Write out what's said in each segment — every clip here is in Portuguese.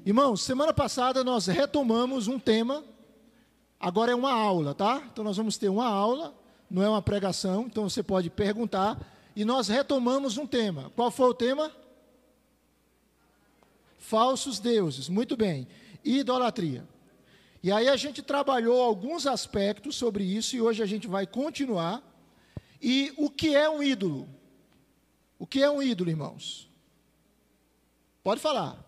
Irmãos, semana passada nós retomamos um tema, agora é uma aula, tá? Então nós vamos ter uma aula, não é uma pregação, então você pode perguntar, e nós retomamos um tema. Qual foi o tema? Falsos deuses, muito bem. E idolatria. E aí a gente trabalhou alguns aspectos sobre isso, e hoje a gente vai continuar. E o que é um ídolo? O que é um ídolo, irmãos? Pode falar.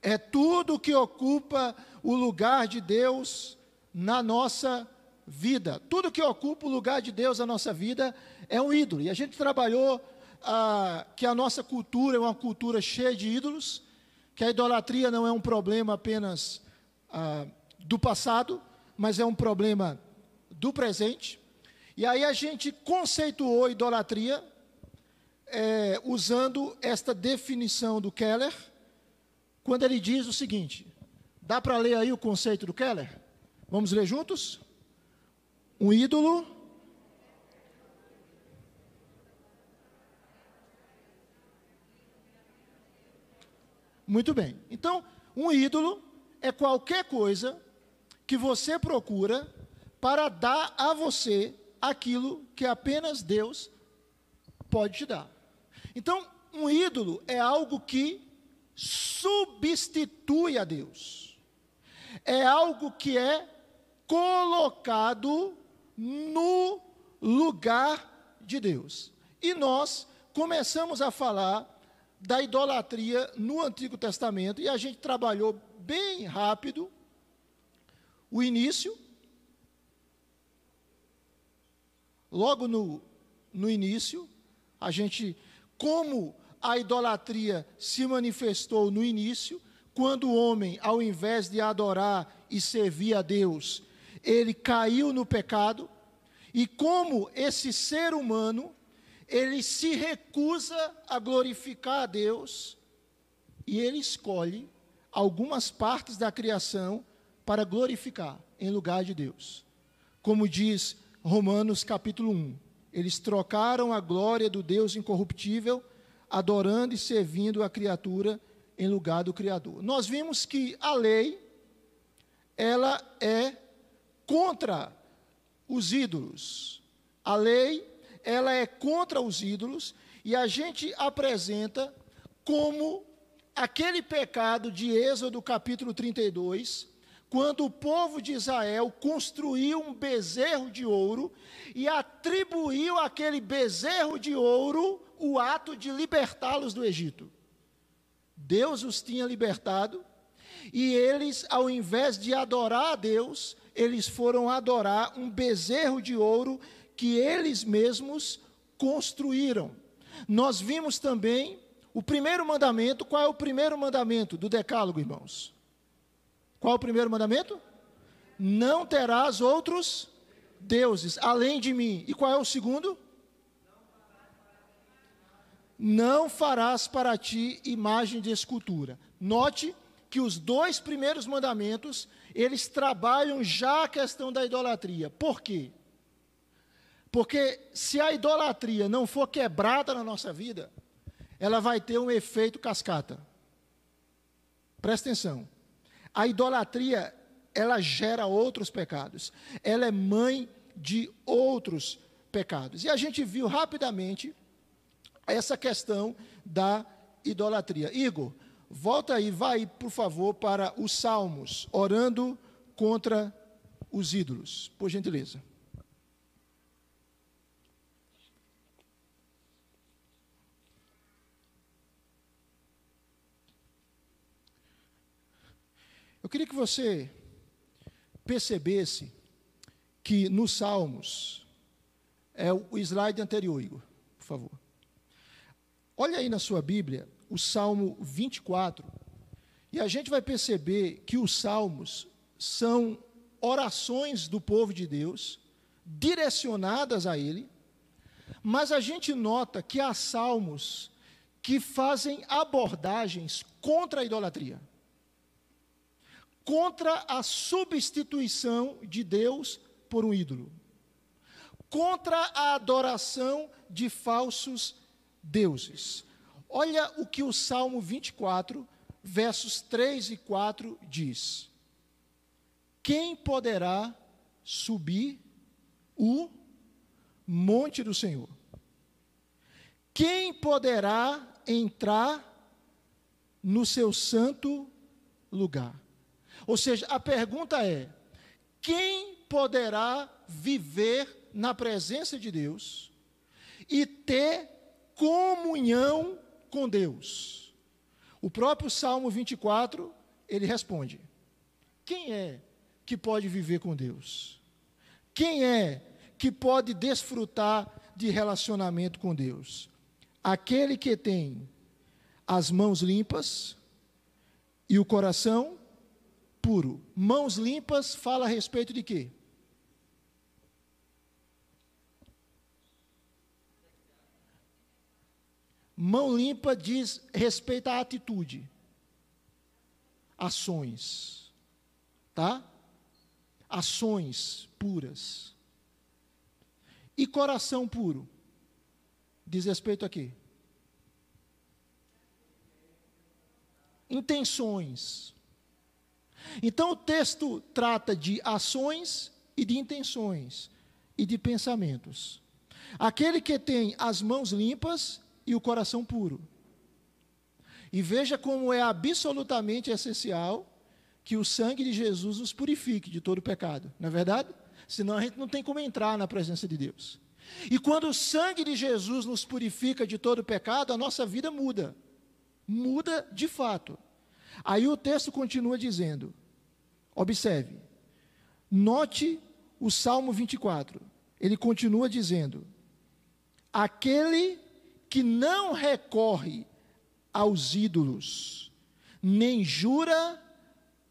É tudo que ocupa o lugar de Deus na nossa vida. Tudo que ocupa o lugar de Deus na nossa vida é um ídolo. E a gente trabalhou que a nossa cultura é uma cultura cheia de ídolos, que a idolatria não é um problema apenas do passado, mas é um problema do presente. E aí a gente conceituou idolatria usando esta definição do Keller, quando ele diz o seguinte, dá para ler aí o conceito do Keller? Vamos ler juntos? Um ídolo muito bem. Então, um ídolo é qualquer coisa que você procura para dar a você aquilo que apenas Deus pode te dar. Então, um ídolo é algo que substitui a Deus. É algo que é colocado no lugar de Deus. E nós começamos a falar da idolatria no Antigo Testamento, e a gente trabalhou bem rápido o início. Logo no início, como a idolatria se manifestou no início, quando o homem, ao invés de adorar e servir a Deus, ele caiu no pecado, e como esse ser humano, ele se recusa a glorificar a Deus, e ele escolhe algumas partes da criação para glorificar em lugar de Deus. Como diz Romanos capítulo 1, eles trocaram a glória do Deus incorruptível, adorando e servindo a criatura em lugar do Criador. Nós vimos que a lei, ela é contra os ídolos. A lei, ela é contra os ídolos, e a gente apresenta como aquele pecado de Êxodo capítulo 32, quando o povo de Israel construiu um bezerro de ouro e atribuiu àquele bezerro de ouro o ato de libertá-los do Egito. Deus os tinha libertado, e eles, ao invés de adorar a Deus, eles foram adorar um bezerro de ouro que eles mesmos construíram. Nós vimos também o primeiro mandamento. Qual é o primeiro mandamento do Decálogo, irmãos? Qual é o primeiro mandamento? Não terás outros deuses além de mim. E qual é o segundo? Não farás para ti imagem de escultura. Note que os dois primeiros mandamentos, eles trabalham já a questão da idolatria. Por quê? Porque se a idolatria não for quebrada na nossa vida, ela vai ter um efeito cascata. Presta atenção. A idolatria, ela gera outros pecados. Ela é mãe de outros pecados. E a gente viu rapidamente essa questão da idolatria. Igor, volta aí, vai, por favor, para os Salmos, orando contra os ídolos, por gentileza. Eu queria que você percebesse que nos Salmos, é o slide anterior, Igor, por favor. Olha aí na sua Bíblia, o Salmo 24, e a gente vai perceber que os Salmos são orações do povo de Deus, direcionadas a Ele, mas a gente nota que há Salmos que fazem abordagens contra a idolatria, contra a substituição de Deus por um ídolo, contra a adoração de falsos deuses. Olha o que o Salmo 24, versos 3 e 4 diz: quem poderá subir o monte do Senhor? Quem poderá entrar no seu santo lugar? Ou seja, a pergunta é: quem poderá viver na presença de Deus e ter comunhão com Deus? O próprio Salmo 24, ele responde: quem é que pode viver com Deus? Quem é que pode desfrutar de relacionamento com Deus? Aquele que tem as mãos limpas e o coração puro. Mãos limpas fala a respeito de quê? Mão limpa diz respeito à atitude, ações, tá? Ações puras. E coração puro diz respeito a quê? Intenções. Então o texto trata de ações e de intenções e de pensamentos. Aquele que tem as mãos limpas e o coração puro. E veja como é absolutamente essencial que o sangue de Jesus nos purifique de todo pecado, não é verdade? Senão a gente não tem como entrar na presença de Deus. E quando o sangue de Jesus nos purifica de todo pecado, a nossa vida muda. Muda de fato. Aí o texto continua dizendo, observe, note o Salmo 24, ele continua dizendo: aquele que não recorre aos ídolos, nem jura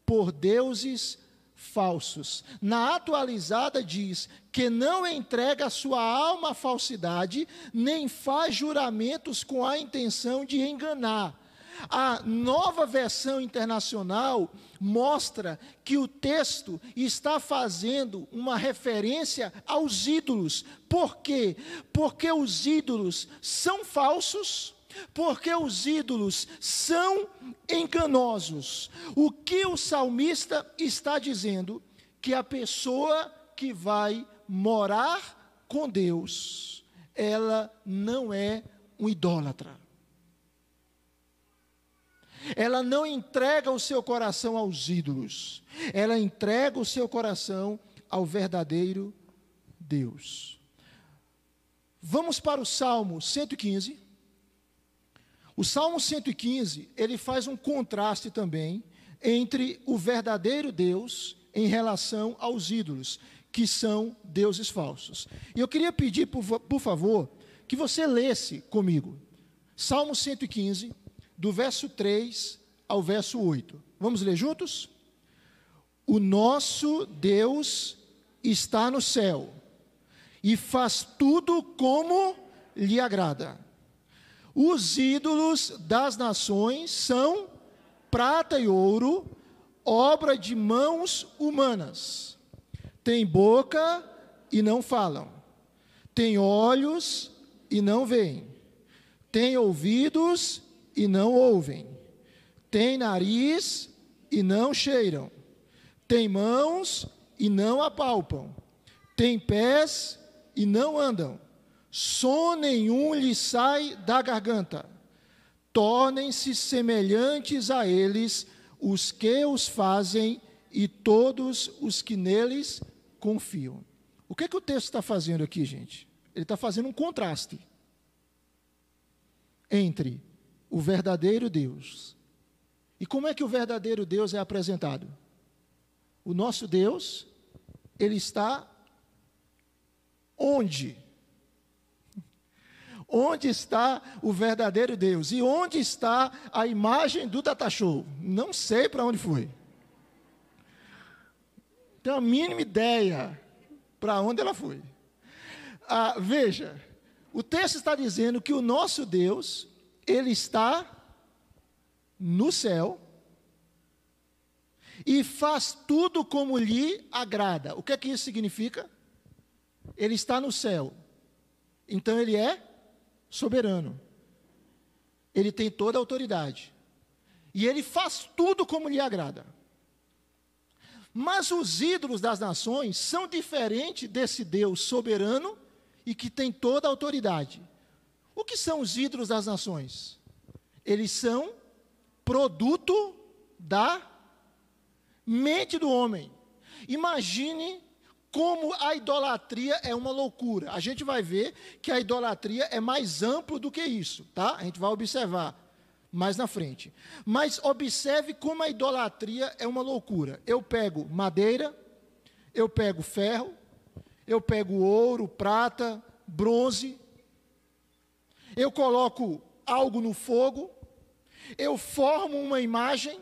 por deuses falsos. Na atualizada diz que não entrega a sua alma à falsidade, nem faz juramentos com a intenção de enganar. A Nova Versão Internacional mostra que o texto está fazendo uma referência aos ídolos. Por quê? Porque os ídolos são falsos, porque os ídolos são enganosos. O que o salmista está dizendo? Que a pessoa que vai morar com Deus, ela não é um idólatra. Ela não entrega o seu coração aos ídolos. Ela entrega o seu coração ao verdadeiro Deus. Vamos para o Salmo 115. O Salmo 115, ele faz um contraste também entre o verdadeiro Deus em relação aos ídolos, que são deuses falsos. E eu queria pedir, por favor, que você lesse comigo. Salmo 115, do verso 3 ao verso 8. Vamos ler juntos? O nosso Deus está no céu e faz tudo como lhe agrada. Os ídolos das nações são prata e ouro, obra de mãos humanas. Tem boca e não falam. Tem olhos e não veem. Tem ouvidos e não ouvem. Tem nariz e não cheiram. Tem mãos e não apalpam. Tem pés e não andam. Som nenhum lhe sai da garganta. Tornem-se semelhantes a eles os que os fazem e todos os que neles confiam. O que o texto está fazendo aqui, gente? Ele está fazendo um contraste entre o verdadeiro Deus. E como é que o verdadeiro Deus é apresentado? O nosso Deus, ele está onde? Onde está o verdadeiro Deus? E onde está a imagem do Data Show? Não sei para onde foi. Tenho a mínima ideia para onde ela foi. Veja, o texto está dizendo que o nosso Deus, ele está no céu e faz tudo como lhe agrada. O que é que isso significa? Ele está no céu, então ele é soberano. ele tem toda a autoridade, e ele faz tudo como lhe agrada. Mas os ídolos das nações são diferentes desse Deus soberano e que tem toda a autoridade. O que são os ídolos das nações? Eles são produto da mente do homem. Imagine como a idolatria é uma loucura. A gente vai ver que a idolatria é mais amplo do que isso, tá? A gente vai observar mais na frente. Mas observe como a idolatria é uma loucura. Eu pego madeira, eu pego ferro, eu pego ouro, prata, bronze, eu coloco algo no fogo, eu formo uma imagem,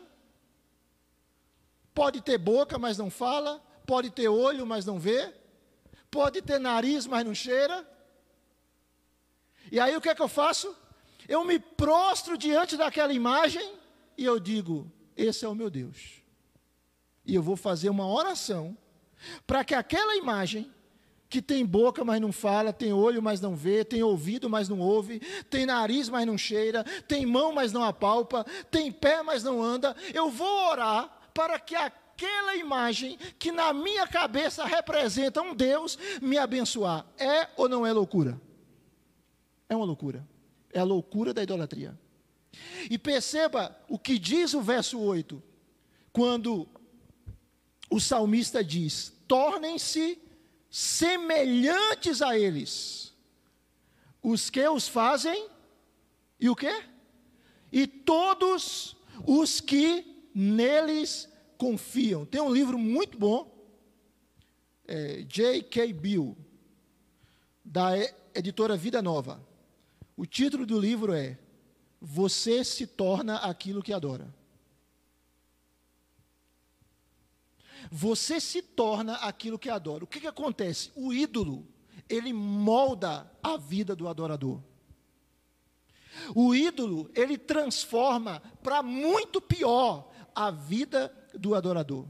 pode ter boca, mas não fala, pode ter olho, mas não vê, pode ter nariz, mas não cheira. E aí o que é que eu faço? Eu me prostro diante daquela imagem e eu digo, esse é o meu Deus. E eu vou fazer uma oração para que aquela imagem, que tem boca, mas não fala, tem olho, mas não vê, tem ouvido, mas não ouve, tem nariz, mas não cheira, tem mão, mas não apalpa, tem pé, mas não anda, eu vou orar para que aquela imagem, que na minha cabeça representa um Deus, me abençoar. É ou não é loucura? É uma loucura. É a loucura da idolatria. E perceba o que diz o verso 8, quando o salmista diz, tornem-se semelhantes a eles, os que os fazem, e o quê? E todos os que neles confiam. Tem um livro muito bom, J.K. Bill, da editora Vida Nova. O título do livro é Você se torna aquilo que adora. Você se torna aquilo que adora. O que acontece? O ídolo, ele molda a vida do adorador. O ídolo, ele transforma para muito pior a vida do adorador.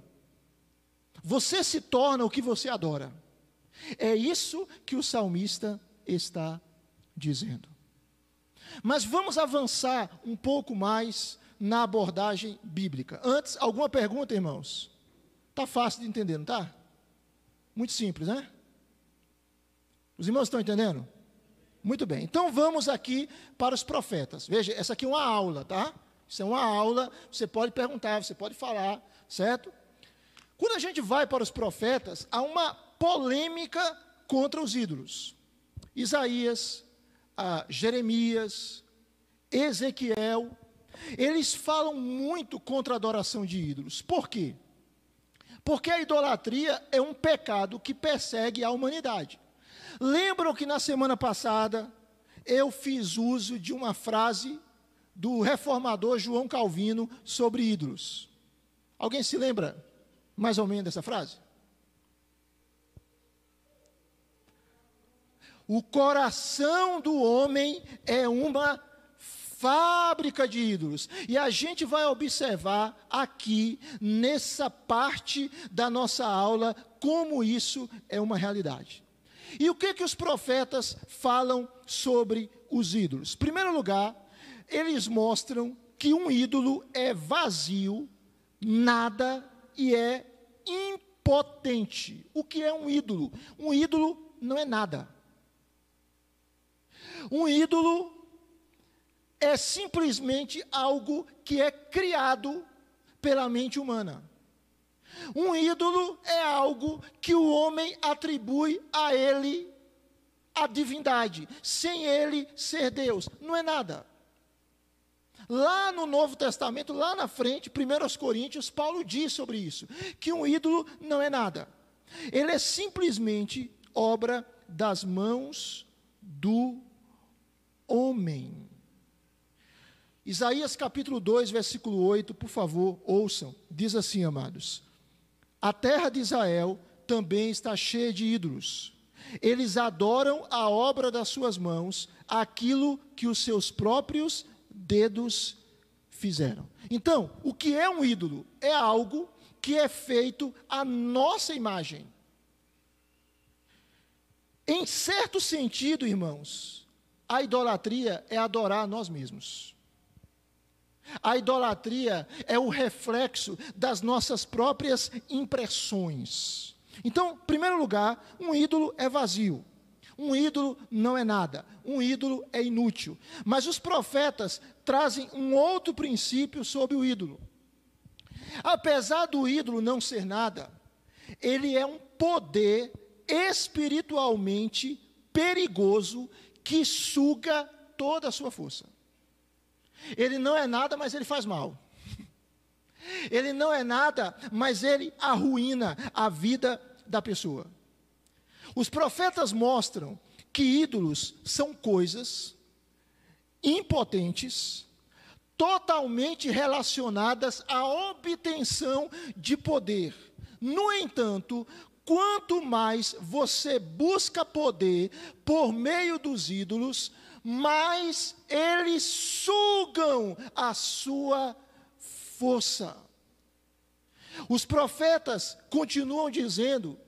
Você se torna o que você adora. É isso que o salmista está dizendo. Mas vamos avançar um pouco mais na abordagem bíblica. Antes, alguma pergunta, irmãos? Está fácil de entender, não está? Muito simples, né? Os irmãos estão entendendo? Muito bem. Então vamos aqui para os profetas. Veja, essa aqui é uma aula, tá? Isso é uma aula, você pode perguntar, você pode falar, certo? Quando a gente vai para os profetas, há uma polêmica contra os ídolos. Isaías, Jeremias, Ezequiel, eles falam muito contra a adoração de ídolos. Por quê? Porque a idolatria é um pecado que persegue a humanidade. Lembram que na semana passada eu fiz uso de uma frase do reformador João Calvino sobre ídolos? Alguém se lembra mais ou menos dessa frase? O coração do homem é uma fábrica de ídolos. E a gente vai observar aqui, nessa parte da nossa aula, como isso é uma realidade. E o que os profetas falam sobre os ídolos? Em primeiro lugar, eles mostram que um ídolo é vazio, nada e é impotente. O que é um ídolo? Um ídolo não é nada. Um ídolo é simplesmente algo que é criado pela mente humana. Um ídolo é algo que o homem atribui a ele a divindade, sem ele ser Deus. Não é nada. Lá no Novo Testamento, lá na frente, 1 Coríntios, Paulo diz sobre isso, que um ídolo não é nada. Ele é simplesmente obra das mãos do homem. Isaías capítulo 2, versículo 8, por favor, ouçam. Diz assim, amados: a terra de Israel também está cheia de ídolos. Eles adoram a obra das suas mãos, aquilo que os seus próprios dedos fizeram. Então, o que é um ídolo? É algo que é feito à nossa imagem. Em certo sentido, irmãos, a idolatria é adorar a nós mesmos. A idolatria é o reflexo das nossas próprias impressões. Então, em primeiro lugar, um ídolo é vazio. Um ídolo não é nada. Um ídolo é inútil. Mas os profetas trazem um outro princípio sobre o ídolo. Apesar do ídolo não ser nada, ele é um poder espiritualmente perigoso que suga toda a sua força. Ele não é nada, mas ele faz mal. Ele não é nada, mas ele arruína a vida da pessoa. Os profetas mostram que ídolos são coisas impotentes, totalmente relacionadas à obtenção de poder. No entanto, quanto mais você busca poder por meio dos ídolos, mais eles sugam a sua força. Os profetas continuam dizendo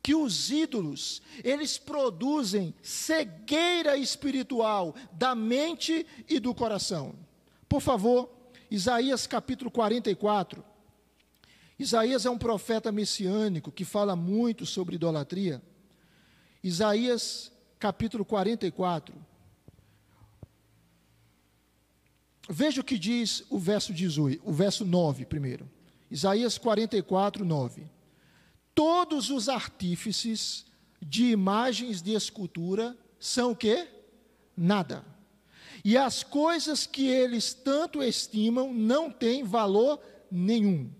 que os ídolos, eles produzem cegueira espiritual da mente e do coração. Por favor, Isaías capítulo 44. Isaías é um profeta messiânico que fala muito sobre idolatria. Isaías capítulo 44. Veja o que diz o verso 18, o verso 9 primeiro. Isaías 44, 9. Todos os artífices de imagens de escultura são o quê? Nada. E as coisas que eles tanto estimam não têm valor nenhum.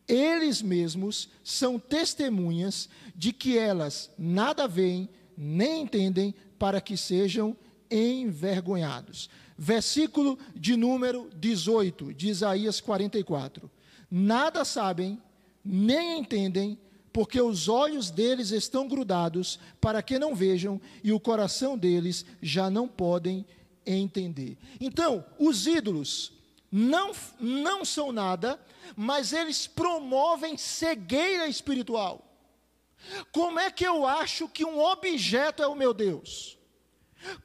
Eles mesmos são testemunhas de que elas nada veem, nem entendem, para que sejam envergonhados. Versículo de número 18, de Isaías 44. Nada sabem, nem entendem, porque os olhos deles estão grudados, para que não vejam, e o coração deles já não podem entender. Então, os ídolos não são nada, mas eles promovem cegueira espiritual. Como é que eu acho que um objeto é o meu Deus?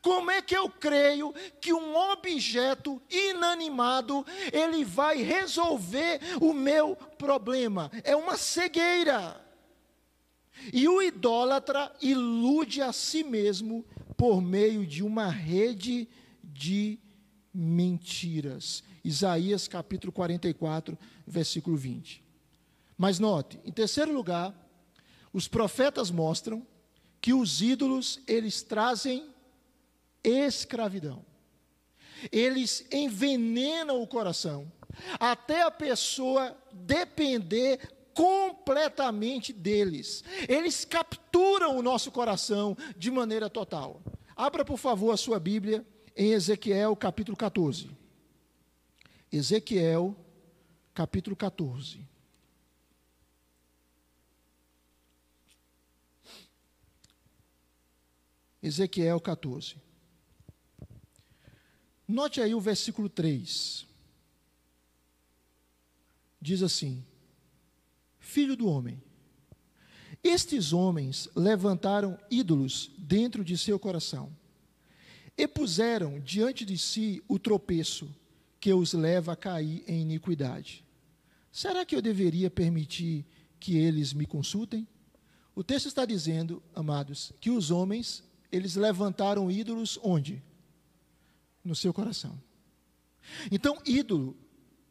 Como é que eu creio que um objeto inanimado, ele vai resolver o meu problema? É uma cegueira. E o idólatra ilude a si mesmo por meio de uma rede de mentiras. Isaías capítulo 44, versículo 20. Mas note, em terceiro lugar, os profetas mostram que os ídolos, eles trazem escravidão. Eles envenenam o coração, até a pessoa depender completamente deles. Eles capturam o nosso coração de maneira total. Abra, por favor, a sua Bíblia em Ezequiel capítulo 14. Ezequiel capítulo 14. Ezequiel 14. Note aí o versículo 3. Diz assim: Filho do homem, estes homens levantaram ídolos dentro de seu coração e puseram diante de si o tropeço que os leva a cair em iniquidade. Será que eu deveria permitir que eles me consultem? O texto está dizendo, amados, que os homens, eles levantaram ídolos onde? No seu coração. Então, ídolo,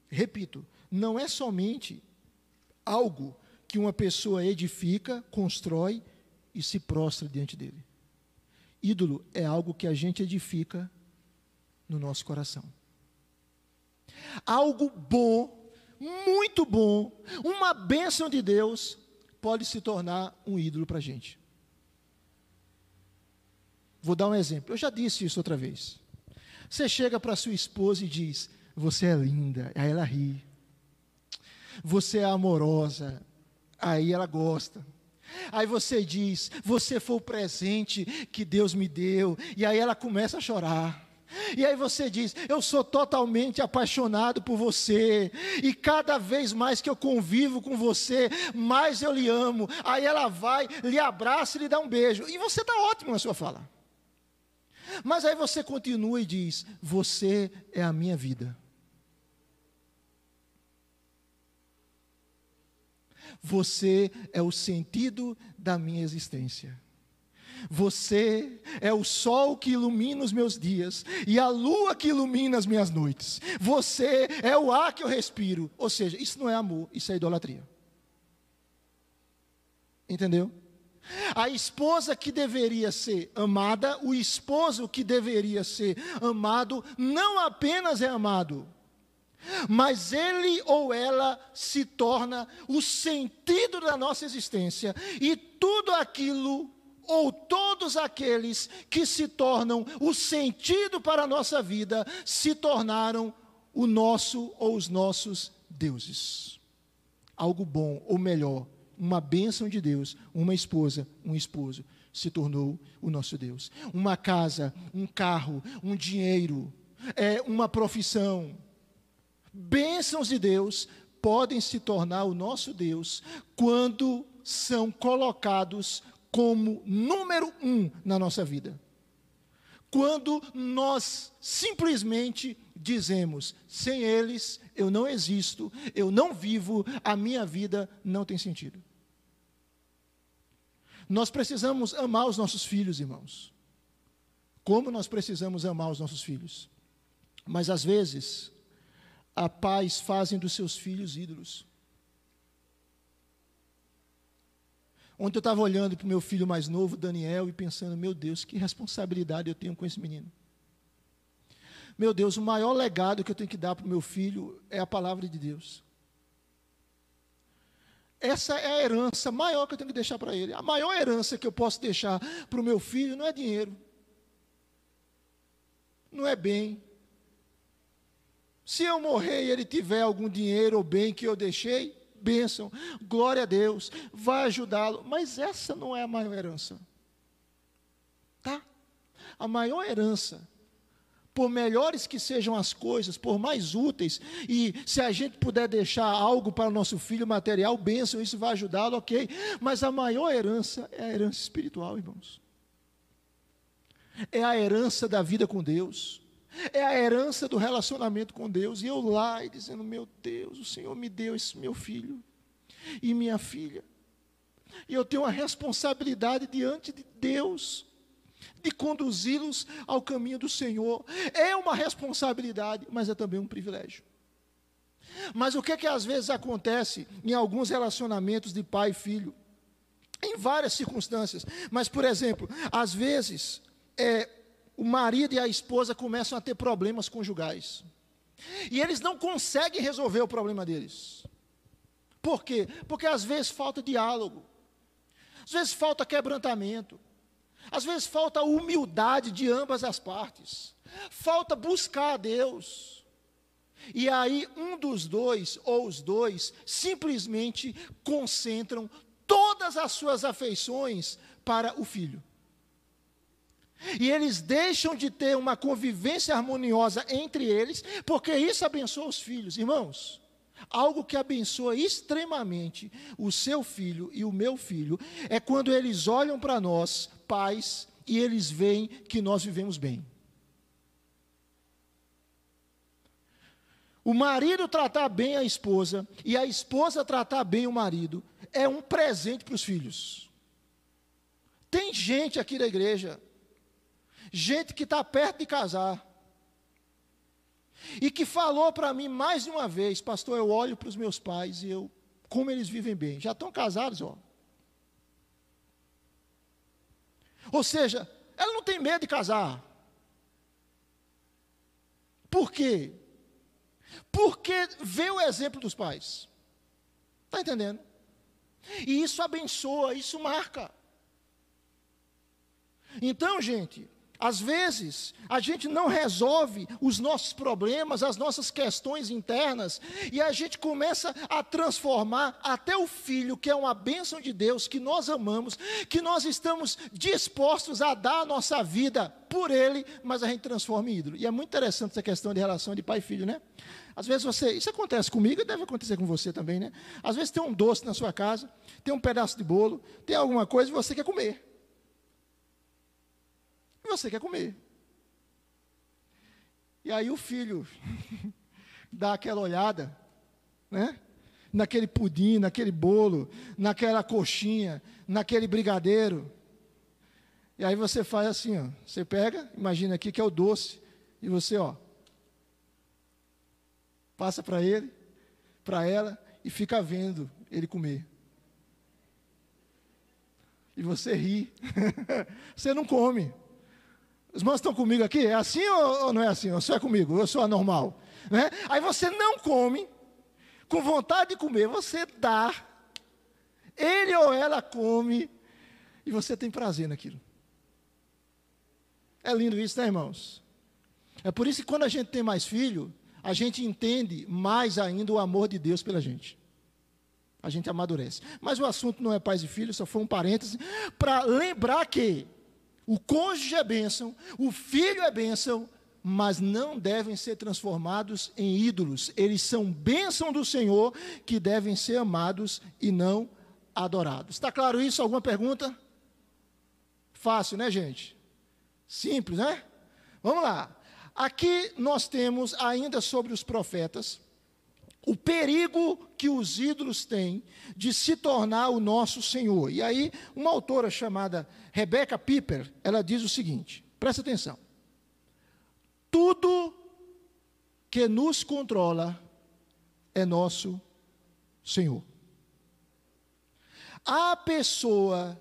repito, não é somente algo que uma pessoa edifica, constrói e se prostra diante dele. Ídolo é algo que a gente edifica no nosso coração. Algo bom, muito bom, uma bênção de Deus, pode se tornar um ídolo para a gente. Vou dar um exemplo. Eu já disse isso outra vez. Você chega para sua esposa e diz: você é linda. Aí ela ri. Você é amorosa. Aí ela gosta. Aí você diz: você foi o presente que Deus me deu. E aí ela começa a chorar. E aí você diz: eu sou totalmente apaixonado por você, e cada vez mais que eu convivo com você, mais eu lhe amo. Aí ela vai, lhe abraça e lhe dá um beijo, e você está ótimo na sua fala. Mas aí você continua e diz: você é a minha vida. Você é o sentido da minha existência. Você é o sol que ilumina os meus dias e a lua que ilumina as minhas noites. Você é o ar que eu respiro. Ou seja, isso não é amor, isso é idolatria. Entendeu? A esposa que deveria ser amada, o esposo que deveria ser amado, não apenas é amado, mas ele ou ela se torna o sentido da nossa existência, e tudo aquilo, ou todos aqueles que se tornam o sentido para a nossa vida, se tornaram o nosso ou os nossos deuses. Algo bom, ou melhor, uma bênção de Deus, uma esposa, um esposo, se tornou o nosso Deus. Uma casa, um carro, um dinheiro, uma profissão. Bênçãos de Deus podem se tornar o nosso Deus quando são colocados como número 1 na nossa vida. Quando nós simplesmente dizemos, sem eles eu não existo, eu não vivo, a minha vida não tem sentido. Nós precisamos amar os nossos filhos, irmãos. Como nós precisamos amar os nossos filhos. Mas às vezes, pais fazem dos seus filhos ídolos. Ontem eu estava olhando para o meu filho mais novo, Daniel, e pensando, meu Deus, que responsabilidade eu tenho com esse menino. Meu Deus, o maior legado que eu tenho que dar para o meu filho é a palavra de Deus. Essa é a herança maior que eu tenho que deixar para ele. A maior herança que eu posso deixar para o meu filho não é dinheiro, não é bem. Se eu morrer e ele tiver algum dinheiro ou bem que eu deixei, bênção, glória a Deus, vai ajudá-lo. Mas essa não é a maior herança. Tá? A maior herança, por melhores que sejam as coisas, por mais úteis, e se a gente puder deixar algo para o nosso filho material, bênção, isso vai ajudá-lo, ok. Mas a maior herança é a herança espiritual, irmãos. É a herança da vida com Deus. É a herança do relacionamento com Deus. E eu lá, e dizendo, meu Deus, o Senhor me deu esse meu filho e minha filha. E eu tenho uma responsabilidade diante de Deus, de conduzi-los ao caminho do Senhor. É uma responsabilidade, mas é também um privilégio. Mas o que é que às vezes acontece em alguns relacionamentos de pai e filho? Em várias circunstâncias. Mas, por exemplo, às vezes, o marido e a esposa começam a ter problemas conjugais. E eles não conseguem resolver o problema deles. Por quê? Porque às vezes falta diálogo. Às vezes falta quebrantamento. Às vezes falta humildade de ambas as partes. Falta buscar a Deus. E aí um dos dois, ou os dois, simplesmente concentram todas as suas afeições para o filho. E eles deixam de ter uma convivência harmoniosa entre eles, porque isso abençoa os filhos. Irmãos, algo que abençoa extremamente o seu filho e o meu filho, é quando eles olham para nós, pais, e eles veem que nós vivemos bem. O marido tratar bem a esposa, e a esposa tratar bem o marido, é um presente para os filhos. Tem gente aqui da igreja, gente que está perto de casar, e que falou para mim mais de uma vez, pastor, eu olho para os meus pais e como eles vivem bem, já estão casados, ó. Ou seja, ela não tem medo de casar. Por quê? Porque vê o exemplo dos pais. Está entendendo? E isso abençoa, isso marca. Então, gente, às vezes, a gente não resolve os nossos problemas, as nossas questões internas, e a gente começa a transformar até o filho, que é uma bênção de Deus, que nós amamos, que nós estamos dispostos a dar a nossa vida por ele, mas a gente transforma em ídolo. E é muito interessante essa questão de relação de pai e filho, né? Às vezes isso acontece comigo e deve acontecer com você também, né? Às vezes tem um doce na sua casa, tem um pedaço de bolo, tem alguma coisa e você quer comer. E você quer comer. E aí o filho dá aquela olhada, né? naquele pudim, naquele bolo, naquela coxinha, naquele brigadeiro. E aí você faz assim, ó, você pega, imagina aqui que é o doce, e você, ó, passa para ele, para ela, e fica vendo ele comer. E você ri. Você não come. Os irmãos estão comigo aqui? É assim ou não é assim? Ou só é comigo? Eu sou anormal. Né? Aí você não come, com vontade de comer, você dá, ele ou ela come, e você tem prazer naquilo. É lindo isso, né, irmãos? É por isso que quando a gente tem mais filho, a gente entende mais ainda o amor de Deus pela gente. A gente amadurece. Mas o assunto não é pais e filhos, só foi um parêntese, para lembrar que o cônjuge é bênção, o filho é bênção, mas não devem ser transformados em ídolos. Eles são bênção do Senhor, que devem ser amados e não adorados. Está claro isso? Alguma pergunta? Fácil, né, gente? Simples, né? Vamos lá. Aqui nós temos ainda sobre os profetas o perigo que os ídolos têm de se tornar o nosso Senhor. E aí, uma autora chamada Rebecca Piper, ela diz o seguinte, presta atenção. Tudo que nos controla é nosso Senhor. A pessoa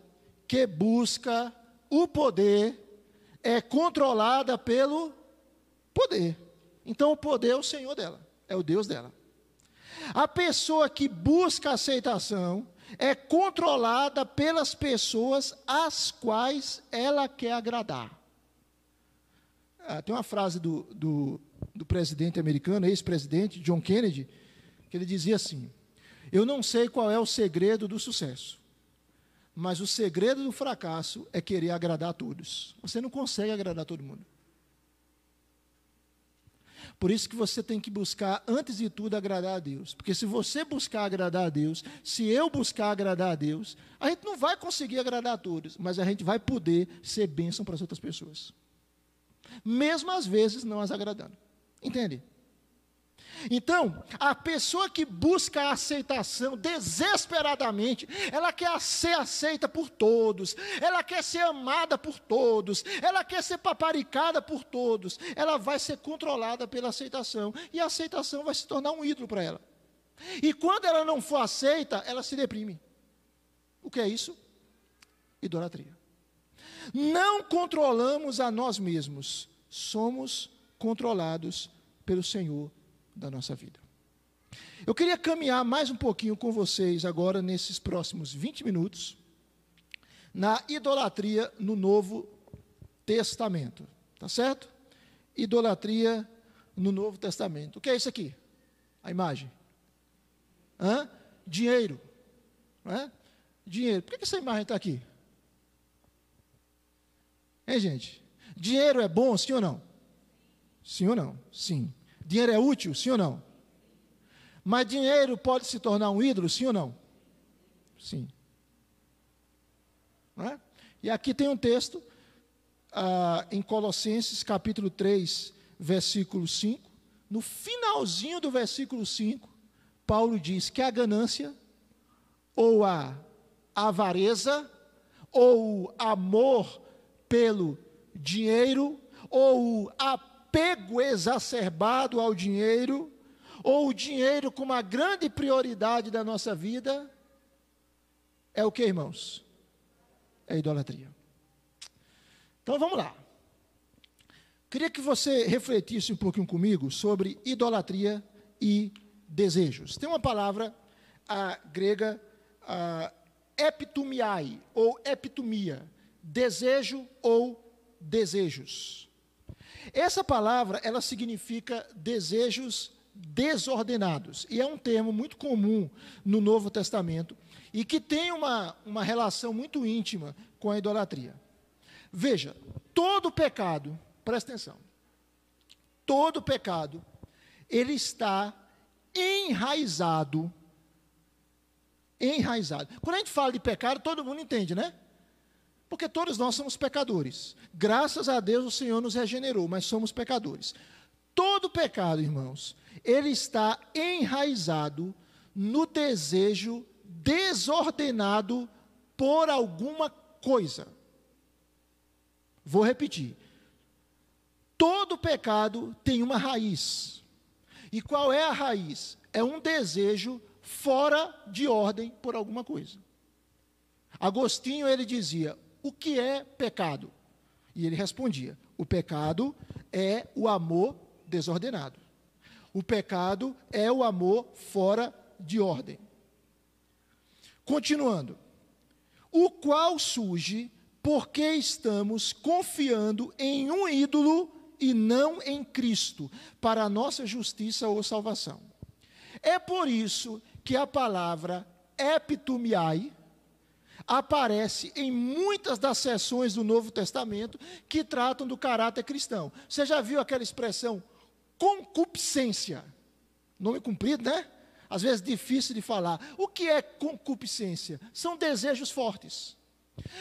que busca o poder é controlada pelo poder. Então, o poder é o Senhor dela, é o Deus dela. A pessoa que busca aceitação é controlada pelas pessoas às quais ela quer agradar. Tem uma frase do presidente americano, ex-presidente, John Kennedy, que ele dizia assim, eu não sei qual é o segredo do sucesso, mas o segredo do fracasso é querer agradar a todos. Você não consegue agradar todo mundo. Por isso que você tem que buscar, antes de tudo, agradar a Deus. Porque se você buscar agradar a Deus, se eu buscar agradar a Deus, a gente não vai conseguir agradar a todos, mas a gente vai poder ser bênção para as outras pessoas. Mesmo às vezes não as agradando. Entende? Então, a pessoa que busca a aceitação desesperadamente, ela quer ser aceita por todos, ela quer ser amada por todos, ela quer ser paparicada por todos, ela vai ser controlada pela aceitação, e a aceitação vai se tornar um ídolo para ela. E quando ela não for aceita, ela se deprime. O que é isso? Idolatria. Não controlamos a nós mesmos, somos controlados pelo Senhor da nossa vida. Eu queria caminhar mais um pouquinho com vocês agora, nesses próximos 20 minutos, na idolatria no Novo Testamento. Tá certo? Idolatria no Novo Testamento. O que é isso aqui? A imagem. Dinheiro. Não é? Dinheiro. Por que essa imagem está aqui? Hein, gente? Dinheiro é bom, sim ou não? Sim ou não? Sim. Dinheiro é útil, sim ou não? Mas dinheiro pode se tornar um ídolo, sim ou não? Sim. Não é? E aqui tem um texto, em Colossenses, capítulo 3, versículo 5. No finalzinho do versículo 5, Paulo diz que a ganância, ou a avareza, ou o amor pelo dinheiro, ou o apego exacerbado ao dinheiro, ou o dinheiro como a grande prioridade da nossa vida, é o que, irmãos? É idolatria. Então vamos lá. Queria que você refletisse um pouquinho comigo sobre idolatria e desejos. Tem uma palavra grega, epitumiai, ou epitumia, desejo ou desejos. Essa palavra, ela significa desejos desordenados, e é um termo muito comum no Novo Testamento, e que tem uma relação muito íntima com a idolatria. Veja, todo pecado, presta atenção, todo pecado, ele está enraizado. Quando a gente fala de pecado, todo mundo entende, né? Porque todos nós somos pecadores. Graças a Deus o Senhor nos regenerou, mas somos pecadores. Todo pecado, irmãos, ele está enraizado no desejo desordenado por alguma coisa. Vou repetir. Todo pecado tem uma raiz. E qual é a raiz? É um desejo fora de ordem por alguma coisa. Agostinho, ele dizia, o que é pecado? E ele respondia, o pecado é o amor desordenado. O pecado é o amor fora de ordem. Continuando. O qual surge porque estamos confiando em um ídolo e não em Cristo, para a nossa justiça ou salvação. É por isso que a palavra epitumiai aparece em muitas das seções do Novo Testamento que tratam do caráter cristão. Você já viu aquela expressão concupiscência? Nome comprido, né? Às vezes difícil de falar. O que é concupiscência? São desejos fortes.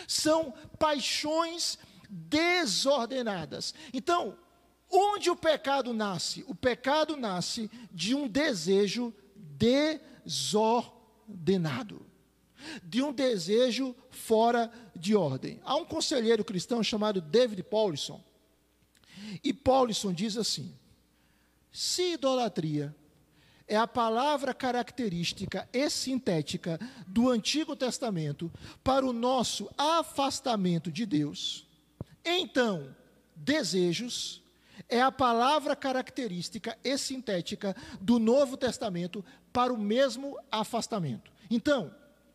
São paixões desordenadas. Então, onde o pecado nasce? O pecado nasce de um desejo desordenado, de um desejo fora de ordem. Há um conselheiro cristão chamado David Powlison, e Powlison diz assim: se idolatria é a palavra característica e sintética do Antigo Testamento para o nosso afastamento de Deus, então, desejos é a palavra característica e sintética do Novo Testamento para o mesmo afastamento. Então,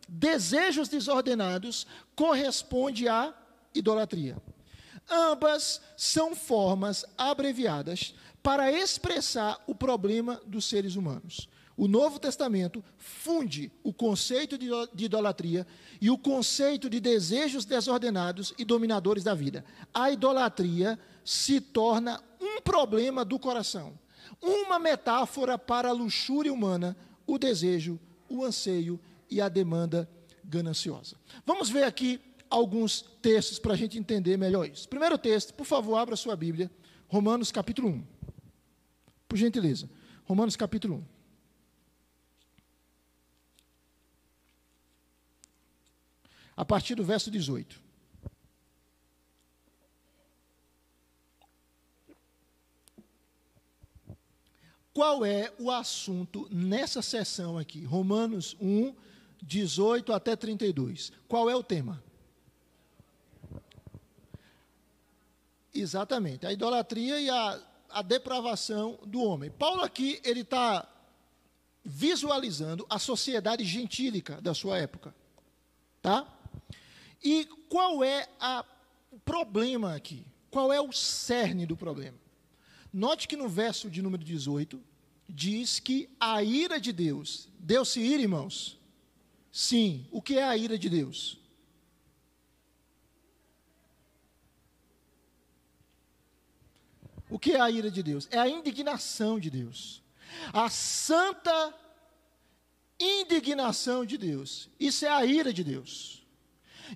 desejos desordenados corresponde à idolatria. Ambas são formas abreviadas para expressar o problema dos seres humanos. O Novo Testamento funde o conceito de idolatria e o conceito de desejos desordenados e dominadores da vida. A idolatria se torna um problema do coração, uma metáfora para a luxúria humana, o desejo, o anseio e a demanda gananciosa. Vamos ver aqui alguns textos para a gente entender melhor isso. Primeiro texto, por favor, abra sua Bíblia, Romanos capítulo 1. Por gentileza, Romanos capítulo 1. A partir do verso 18. Qual é o assunto nessa sessão aqui? Romanos 1, 18 até 32. Qual é o tema? Exatamente, a idolatria e a depravação do homem. Paulo aqui, ele está visualizando a sociedade gentílica da sua época. Tá? E qual é o problema aqui? Qual é o cerne do problema? Note que no verso de número 18, diz que a ira de Deus, Deus se ira, irmãos? Sim. O que é a ira de Deus? O que é a ira de Deus? É a indignação de Deus. A santa indignação de Deus. Isso é a ira de Deus.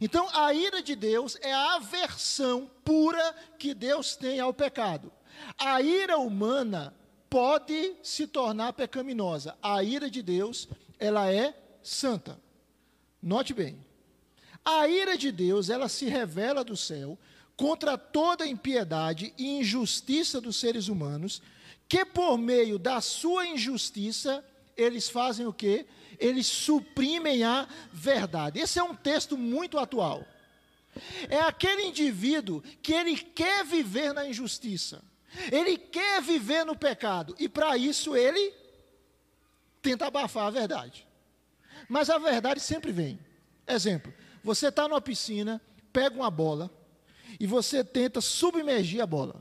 Então, a ira de Deus é a aversão pura que Deus tem ao pecado. A ira humana pode se tornar pecaminosa. A ira de Deus, ela é santa. Note bem. A ira de Deus, ela se revela do céu contra toda impiedade e injustiça dos seres humanos, que por meio da sua injustiça, eles fazem o quê? Eles suprimem a verdade. Esse é um texto muito atual. É aquele indivíduo que ele quer viver na injustiça. Ele quer viver no pecado. E para isso ele tenta abafar a verdade. Mas a verdade sempre vem. Exemplo, você está numa piscina, pega uma bola e você tenta submergir a bola.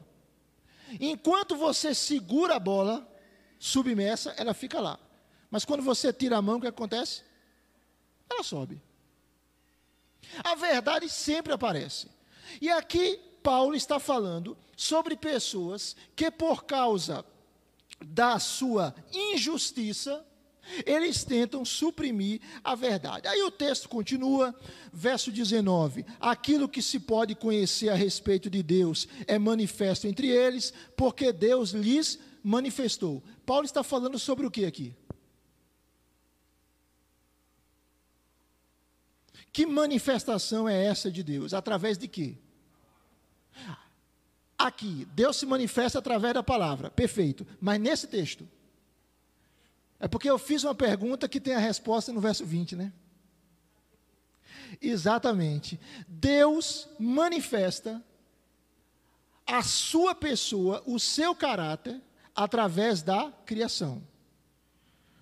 Enquanto você segura a bola submersa, ela fica lá. Mas quando você tira a mão, o que acontece? Ela sobe. A verdade sempre aparece. E aqui Paulo está falando sobre pessoas que por causa da sua injustiça, eles tentam suprimir a verdade. Aí o texto continua, verso 19. Aquilo que se pode conhecer a respeito de Deus é manifesto entre eles, porque Deus lhes manifestou. Paulo está falando sobre o que aqui? Que manifestação é essa de Deus? Através de quê? Aqui, Deus se manifesta através da palavra, perfeito. Mas nesse texto, é porque eu fiz uma pergunta que tem a resposta no verso 20, né? Exatamente. Deus manifesta a sua pessoa, o seu caráter, através da criação.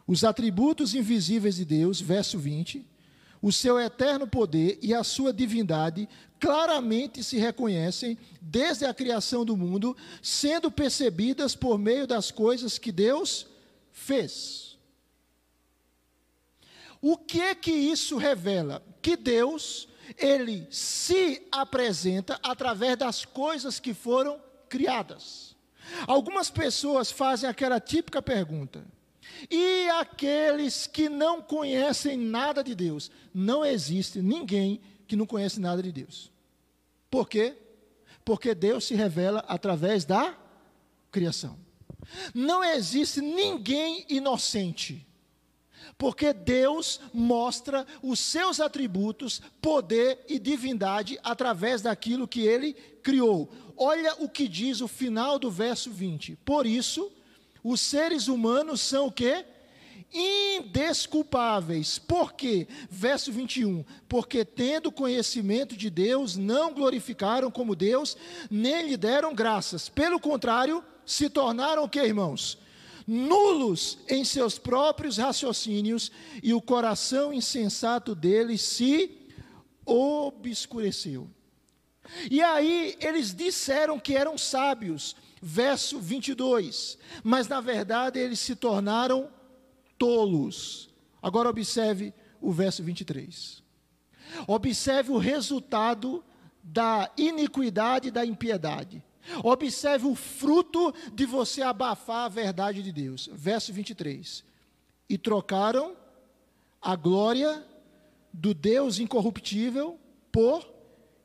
Os atributos invisíveis de Deus, verso 20, o seu eterno poder e a sua divindade claramente se reconhecem desde a criação do mundo, sendo percebidas por meio das coisas que Deus fez. O que isso revela? Que Deus, ele se apresenta através das coisas que foram criadas. Algumas pessoas fazem aquela típica pergunta: e aqueles que não conhecem nada de Deus? Não existe ninguém que não conhece nada de Deus. Por quê? Porque Deus se revela através da criação. Não existe ninguém inocente, porque Deus mostra os seus atributos, poder e divindade através daquilo que Ele criou. Olha o que diz o final do verso 20. Por isso, os seres humanos são o quê? Indesculpáveis. Por quê? Verso 21. Porque tendo conhecimento de Deus, não glorificaram como Deus, nem lhe deram graças. Pelo contrário, se tornaram o quê, irmãos? Nulos em seus próprios raciocínios, e o coração insensato deles se obscureceu. E aí eles disseram que eram sábios, verso 22, mas na verdade eles se tornaram tolos. Agora observe o verso 23. Observe o resultado da iniquidade e da impiedade. Observe o fruto de você abafar a verdade de Deus. Verso 23. E trocaram a glória do Deus incorruptível por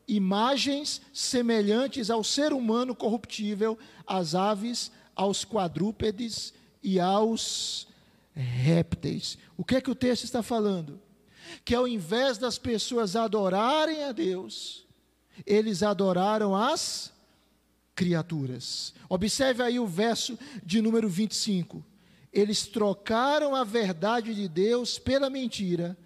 imagens semelhantes ao ser humano corruptível, às aves, aos quadrúpedes e aos répteis. O que é que o texto está falando? Que ao invés das pessoas adorarem a Deus, eles adoraram as criaturas. Observe aí o verso de número 25. Eles trocaram a verdade de Deus pela mentira,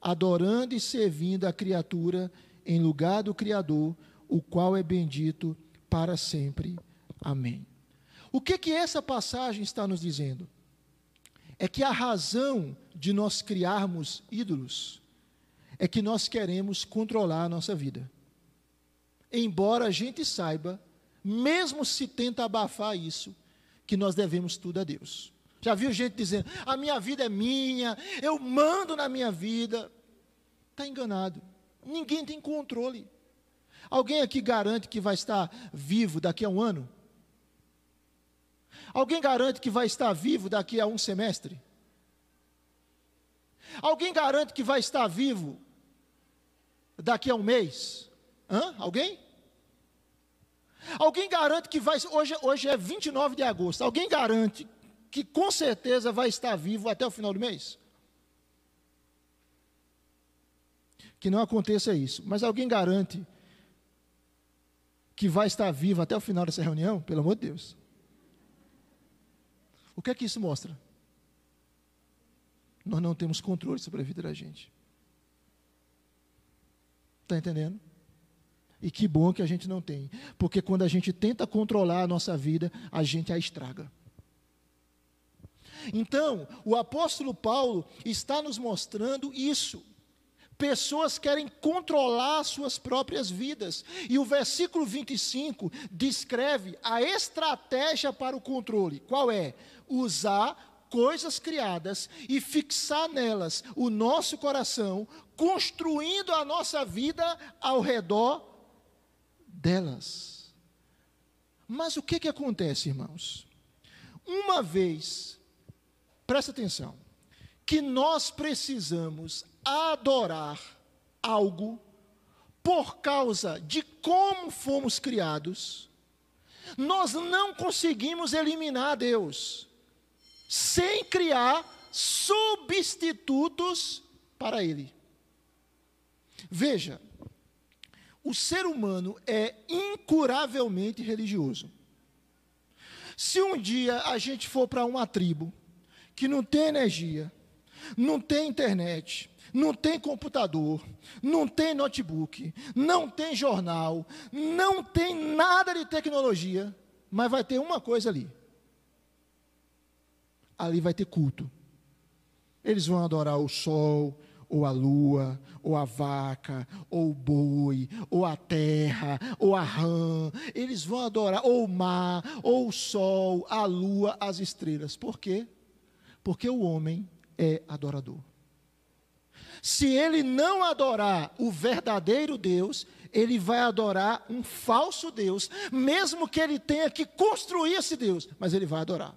adorando e servindo a criatura em lugar do Criador, o qual é bendito para sempre. Amém. O que essa passagem está nos dizendo? É que a razão de nós criarmos ídolos é que nós queremos controlar a nossa vida. Embora a gente saiba, mesmo se tenta abafar isso, que nós devemos tudo a Deus. Já viu gente dizendo: a minha vida é minha, eu mando na minha vida. Está enganado. Ninguém tem controle. Alguém aqui garante que vai estar vivo daqui a um ano? Alguém garante que vai estar vivo daqui a um semestre? Alguém garante que vai estar vivo daqui a um mês? Alguém? Alguém garante que vai... Hoje é 29 de agosto. Alguém garante que com certeza vai estar vivo até o final do mês? Que não aconteça isso. Mas alguém garante que vai estar vivo até o final dessa reunião? Pelo amor de Deus. O que é que isso mostra? Nós não temos controle sobre a vida da gente. Está entendendo? E que bom que a gente não tem. Porque quando a gente tenta controlar a nossa vida, a gente a estraga. Então, o apóstolo Paulo está nos mostrando isso. Pessoas querem controlar suas próprias vidas. E o versículo 25 descreve a estratégia para o controle. Qual é? Usar coisas criadas e fixar nelas o nosso coração, construindo a nossa vida ao redor delas. Mas o que acontece, irmãos? Uma vez, presta atenção, que nós precisamos adorar algo por causa de como fomos criados, nós não conseguimos eliminar Deus sem criar substitutos para Ele. Veja, o ser humano é incuravelmente religioso. Se um dia a gente for para uma tribo que não tem energia, não tem internet, não tem computador, não tem notebook, não tem jornal, não tem nada de tecnologia, mas vai ter uma coisa ali. Ali vai ter culto. Eles vão adorar o sol, ou a lua, ou a vaca, ou o boi, ou a terra, ou a rã. Eles vão adorar ou o mar, ou o sol, a lua, as estrelas. Por quê? Porque o homem é adorador. Se ele não adorar o verdadeiro Deus, ele vai adorar um falso Deus, mesmo que ele tenha que construir esse Deus, mas ele vai adorar.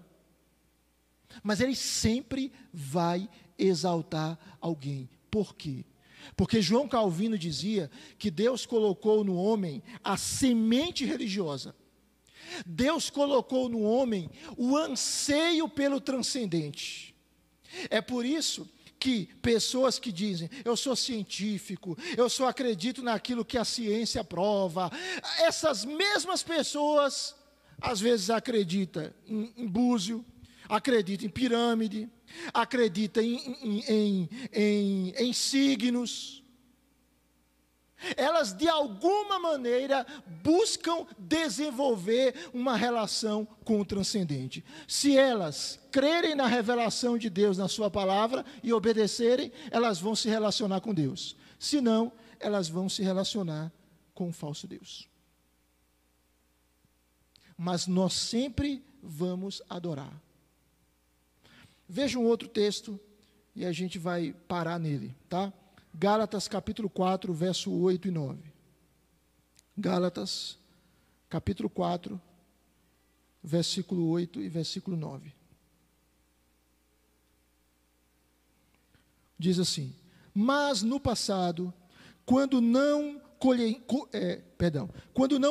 Mas ele sempre vai exaltar alguém. Por quê? Porque João Calvino dizia que Deus colocou no homem a semente religiosa. Deus colocou no homem o anseio pelo transcendente. É por isso que pessoas que dizem, eu sou científico, eu só acredito naquilo que a ciência prova, essas mesmas pessoas, às vezes acreditam em búzio, acreditam em pirâmide, acreditam em signos. Elas, de alguma maneira, buscam desenvolver uma relação com o transcendente. Se elas crerem na revelação de Deus na sua palavra e obedecerem, elas vão se relacionar com Deus. Se não, elas vão se relacionar com o falso Deus. Mas nós sempre vamos adorar. Veja um outro texto e a gente vai parar nele, tá? Gálatas capítulo 4, verso 8 e 9. Gálatas capítulo 4, versículo 8 e versículo 9. Diz assim: mas no passado, quando não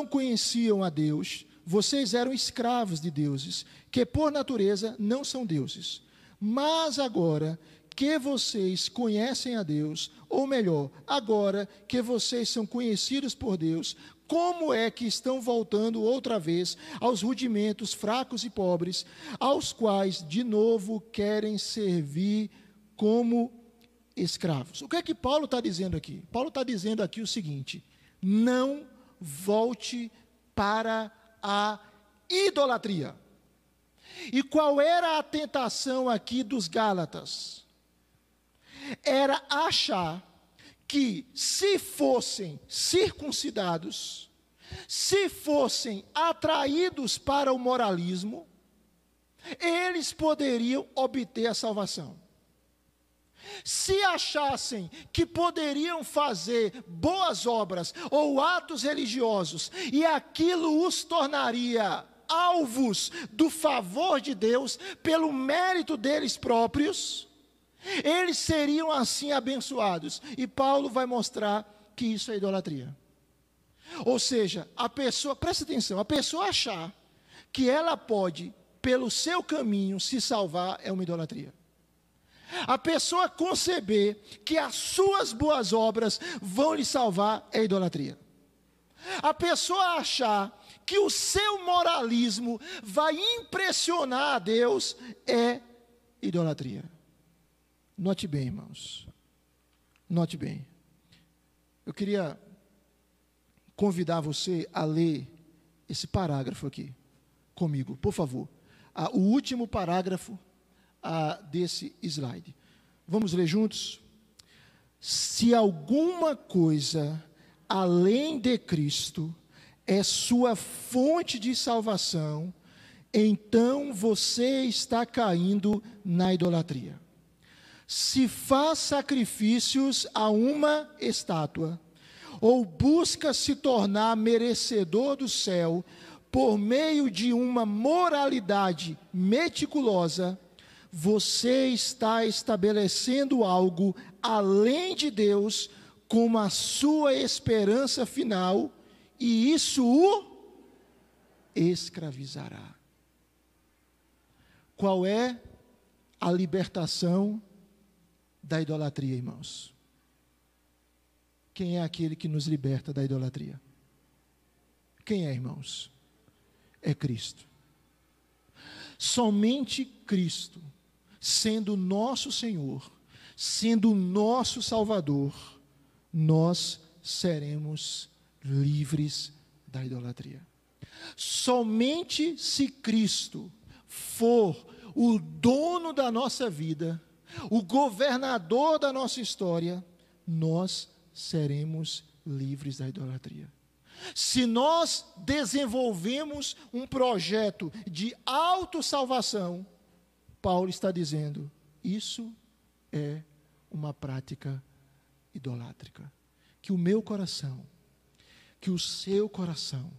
conheciam a Deus, vocês eram escravos de deuses, que por natureza não são deuses. Mas agora que vocês conhecem a Deus, ou melhor, agora que vocês são conhecidos por Deus, como é que estão voltando outra vez aos rudimentos fracos e pobres, aos quais de novo querem servir como escravos? O que é que Paulo está dizendo aqui? Paulo está dizendo aqui o seguinte: não volte para a idolatria. E qual era a tentação aqui dos Gálatas? Era achar que se fossem circuncidados, se fossem atraídos para o moralismo, eles poderiam obter a salvação. Se achassem que poderiam fazer boas obras ou atos religiosos e aquilo os tornaria alvos do favor de Deus pelo mérito deles próprios, eles seriam assim abençoados. E Paulo vai mostrar que isso é idolatria. Ou seja, a pessoa, presta atenção, a pessoa achar que ela pode, pelo seu caminho, se salvar, é uma idolatria. A pessoa conceber que as suas boas obras vão lhe salvar, é idolatria. A pessoa achar que o seu moralismo vai impressionar a Deus, é idolatria. Note bem, irmãos. Note bem. Eu queria convidar você a ler esse parágrafo aqui comigo, por favor. O último parágrafo desse slide. Vamos ler juntos? Se alguma coisa além de Cristo é sua fonte de salvação, então você está caindo na idolatria. Se faz sacrifícios a uma estátua, ou busca se tornar merecedor do céu por meio de uma moralidade meticulosa, você está estabelecendo algo além de Deus como a sua esperança final, e isso o escravizará. Qual é a libertação da idolatria, irmãos? quem é aquele que nos liberta da idolatria? Quem é, irmãos? É Cristo. Somente Cristo, sendo nosso Senhor, sendo nosso Salvador, nós seremos livres da idolatria. Somente se Cristo for o dono da nossa vida, o governador da nossa história, nós seremos livres da idolatria. Se nós desenvolvemos um projeto de autossalvação, Paulo está dizendo, isso é uma prática idolátrica. Que o meu coração, que o seu coração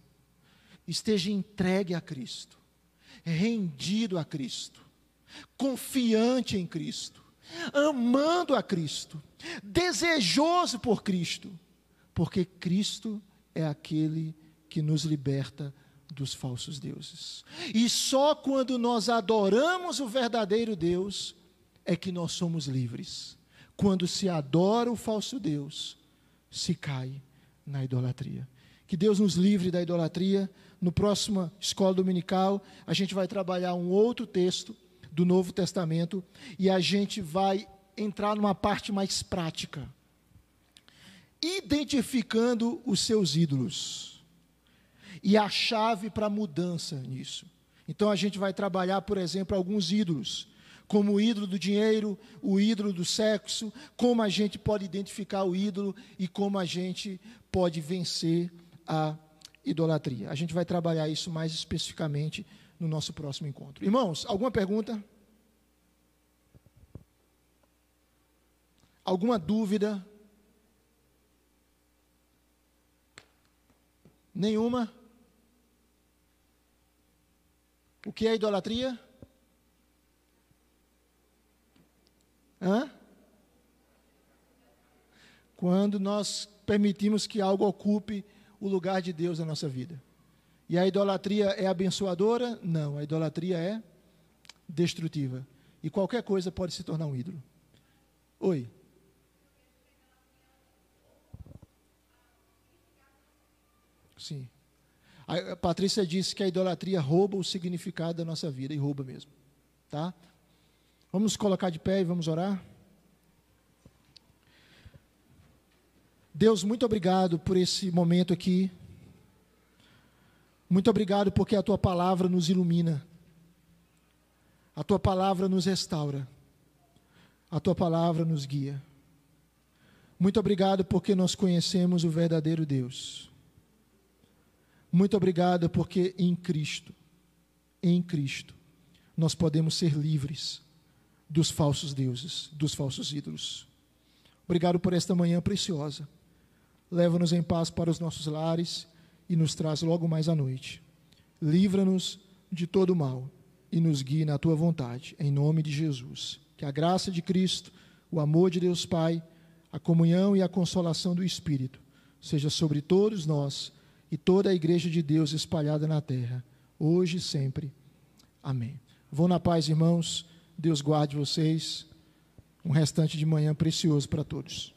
esteja entregue a Cristo, rendido a Cristo, confiante em Cristo, amando a Cristo, desejoso por Cristo, porque Cristo é aquele que nos liberta dos falsos deuses. E só quando nós adoramos o verdadeiro Deus é que nós somos livres. Quando se adora o falso Deus, se cai na idolatria. Que Deus nos livre da idolatria. No próximo escola dominical, a gente vai trabalhar um outro texto do Novo Testamento e a gente vai entrar numa parte mais prática, identificando os seus ídolos e a chave para a mudança nisso. Então a gente vai trabalhar, por exemplo, alguns ídolos, como o ídolo do dinheiro, o ídolo do sexo, como a gente pode identificar o ídolo e como a gente pode vencer a idolatria. A gente vai trabalhar isso mais especificamente no nosso próximo encontro. Irmãos, alguma pergunta? Alguma dúvida? Nenhuma? O que é idolatria? Quando nós permitimos que algo ocupe o lugar de Deus na nossa vida. E a idolatria é abençoadora? Não, a idolatria é destrutiva. E qualquer coisa pode se tornar um ídolo. Oi. Sim. A Patrícia disse que a idolatria rouba o significado da nossa vida, e rouba mesmo. Tá? Vamos nos colocar de pé e vamos orar? Deus, muito obrigado por esse momento aqui. Muito obrigado porque a Tua palavra nos ilumina. A Tua palavra nos restaura. A Tua palavra nos guia. Muito obrigado porque nós conhecemos o verdadeiro Deus. Muito obrigado porque em Cristo, nós podemos ser livres dos falsos deuses, dos falsos ídolos. Obrigado por esta manhã preciosa. Leva-nos em paz para os nossos lares e nos traz logo mais à noite. Livra-nos de todo mal e nos guie na Tua vontade, em nome de Jesus. Que a graça de Cristo, o amor de Deus Pai, a comunhão e a consolação do Espírito seja sobre todos nós e toda a igreja de Deus espalhada na terra, hoje e sempre. Amém. Vão na paz, irmãos. Deus guarde vocês. Um restante de manhã precioso para todos.